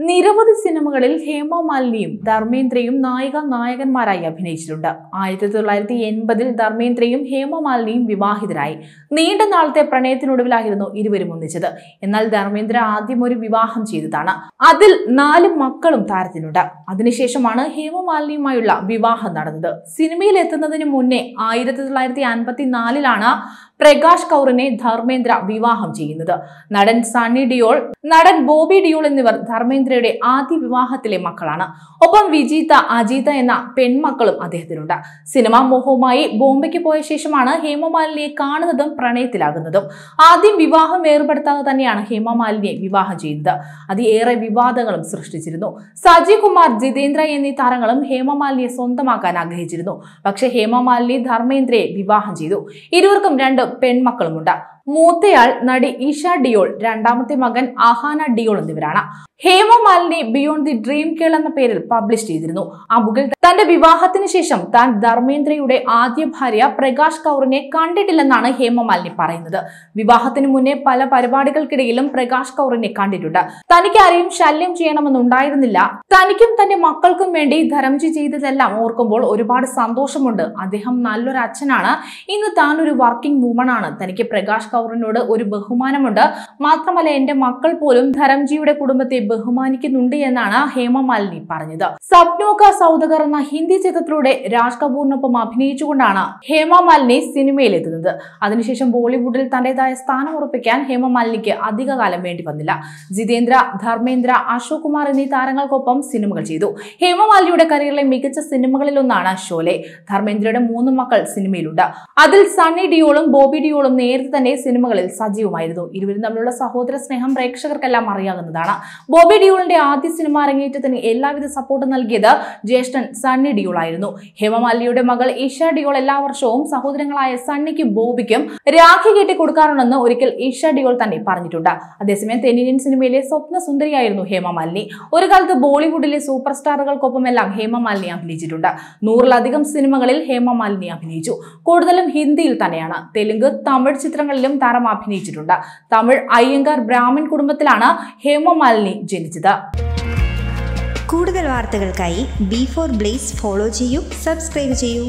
നിരവധി സിനിമകളിൽ ഹേമ മാലിനിയും ധർമ്മേന്ദ്രയും നായകന്മാരായി അഭിനയിച്ചിട്ടുണ്ട്. 1980-ൽ ധർമ്മേന്ദ്രയും ഹേമ മാലിനിയും വിവാഹിതരായി. നീണ്ട നാളത്തെ പ്രണയത്തിനൊടുവിലായിരുന്നു ഇരുവരും ഒന്നിച്ചത്. എന്നാൽ ധർമ്മേന്ദ്ര ആദ്യം ഒരു വിവാഹം ചെയ്തതാണ്. അതിൽ 4 മക്കളും താരത്തിനുണ്ട്. അതിനുശേഷമാണ് ഹേമ മാലിനിയുമായുള്ള വിവാഹം നടന്നത്. സിനിമയിൽ എത്തുന്നതിന് മുന്നേ 1954-ലാണ് പ്രകാശ് കൗറിനെ ധർമ്മേന്ദ്ര വിവാഹം ചെയ്യുന്നത്. നടൻ സണ്ണി ഡിയോൾ, നടൻ ബോബി ഡിയോൾ എന്നിവർ ധർമ്മേന്ദ്രയുടെ ആദ്യ വിവാഹത്തിലെ മക്കളാണ്. ഒപ്പം വിജീത, അജീത എന്ന പെൺമക്കളും അദ്ദേഹത്തിനുണ്ട്. സിനിമാ മോഹവുമായി ബോംബെക്ക് പോയ ശേഷമാണ് ഹേമ മാലിനിയെ കാണുന്നതും പ്രണയത്തിലാകുന്നതും. ആദ്യം വിവാഹം ഏർപ്പെടുത്താതെ തന്നെയാണ് ഹേമ മാലിനിയെ വിവാഹം ചെയ്യുന്നത്. അത് ഏറെ വിവാദങ്ങളും സൃഷ്ടിച്ചിരുന്നു. സജി കുമാർ, ജിതേന്ദ്ര എന്നീ താരങ്ങളും ഹേമ മാലിനിയെ സ്വന്തമാക്കാൻ ആഗ്രഹിച്ചിരുന്നു. പക്ഷേ ഹേമ മാലിനി ധർമ്മേന്ദ്രയെ വിവാഹം ചെയ്തു. ഇരുവർക്കും 2 പെൺമക്കളുമുണ്ട്. മൂത്തയാൾ നടി ഈഷ ഡിയോൾ, രണ്ടാമത്തെ മകൻ അഹാന ഡിയോൾ എന്നിവരാണ്. Hema Malini beyond the dream girl എന്ന പേരിൽ പബ്ലിഷ് ചെയ്തിരുന്നു. ആ ബുക്കിൽ തന്റെ വിവാഹത്തിന് ശേഷം താൻ ധർമ്മേന്ദ്രയുടെ ആദ്യ ഭാര്യ പ്രകാശ് കൗറിനെ കണ്ടിട്ടില്ലെന്നാണ് ഹേമ മാലിനി പറയുന്നത്. വിവാഹത്തിന് മുന്നേ പല പരിപാടികൾക്കിടയിലും പ്രകാശ് കൗറിനെ കണ്ടിട്ടുണ്ട്. തനിക്ക് ആരെയും ശല്യം ചെയ്യണമെന്നുണ്ടായിരുന്നില്ല. തനിക്കും തന്റെ മക്കൾക്കും വേണ്ടി ധരംജി ചെയ്തതെല്ലാം ഓർക്കുമ്പോൾ ഒരുപാട് സന്തോഷമുണ്ട്. അദ്ദേഹം നല്ലൊരു അച്ഛനാണ്. ഇന്ന് താൻ ഒരു വർക്കിംഗ് വുമൺ ആണ്. തനിക്ക് പ്രകാശ് കൗറിനോട് ഒരു ബഹുമാനമുണ്ട്. മാത്രമല്ല എന്റെ മക്കൾ പോലും ധരംജിയുടെ കുടുംബത്തെ ബഹുമാനിക്കുന്നുണ്ട് എന്നാണ് ഹേമ മാലിനി പറഞ്ഞത്. സപ്നോ കാ സൗദഗർ എന്ന ഹിന്ദി ചിത്രത്തിലൂടെ രാജ് കപൂറിനൊപ്പം അഭിനയിച്ചുകൊണ്ടാണ് ഹേമ മാലിനി സിനിമയിലെത്തുന്നത്. അതിനുശേഷം ബോളിവുഡിൽ തന്റേതായ സ്ഥാനം ഉറപ്പിക്കാൻ ഹേമ മാലിനിക്ക് അധികകാലം വേണ്ടി വന്നില്ല. ജിതേന്ദ്ര, ധർമ്മേന്ദ്ര, അശോക് കുമാർ എന്നീ താരങ്ങൾക്കൊപ്പം സിനിമകൾ ചെയ്തു. ഹേമ മാലിനിയുടെ കരിയറിലെ മികച്ച സിനിമകളിലൊന്നാണ് ഷോലെ. ധർമ്മേന്ദ്രയുടെ 3 മക്കൾ സിനിമയിലുണ്ട്. അതിൽ സണ്ണി ഡിയോളും ബോബി ഡിയോളും നേരത്തെ തന്നെ സിനിമകളിൽ സജീവമായിരുന്നു. ഇരുവരും തമ്മിലുള്ള സഹോദര സ്നേഹം പ്രേക്ഷകർക്കെല്ലാം അറിയാവുന്നതാണ്. ബോബി ഡിയോളിന്റെ ആദ്യ സിനിമ അരങ്ങേറ്റത്തിന് എല്ലാവിധ സപ്പോർട്ടും നൽകിയത് ജ്യേഷ്ഠൻ സണ്ണി ഡിയോൾ ആയിരുന്നു. ഹേമ മാലിനിയുടെ മകൾ ഈഷ ഡിയോൾ എല്ലാ വർഷവും സഹോദരങ്ങളായ സണ്ണിക്കും ബോബിക്കും രാഖി കെട്ടി കൊടുക്കാറുണ്ടെന്ന് ഒരിക്കൽ ഈഷ ഡിയോൾ തന്നെ പറഞ്ഞിട്ടുണ്ട്. അതേസമയം തെന്നിന്ത്യൻ സിനിമയിലെ സ്വപ്ന സുന്ദരിയായിരുന്നു ഹേമ മാലിനി. ഒരു കാലത്ത് ബോളിവുഡിലെ സൂപ്പർ സ്റ്റാറുകൾക്കൊപ്പമെല്ലാം ഹേമ മാലിനി അഭിനയിച്ചിട്ടുണ്ട്. 100-ലധികം സിനിമകളിൽ ഹേമ മാലിനി അഭിനയിച്ചു. കൂടുതലും ഹിന്ദിയിൽ തന്നെയാണ്. തെലുങ്ക്, തമിഴ് ചിത്രങ്ങളിലും താരം അഭിനയിച്ചിട്ടുണ്ട്. തമിഴ് അയ്യങ്കാർ ബ്രാഹ്മൺ കുടുംബത്തിലാണ് ഹേമ മാലിനി ജനിച്ചത്. കൂടുതൽ വാർത്തകൾക്കായി B4 Blaze ഫോളോ ചെയ്യൂ, സബ്സ്ക്രൈബ് ചെയ്യൂ.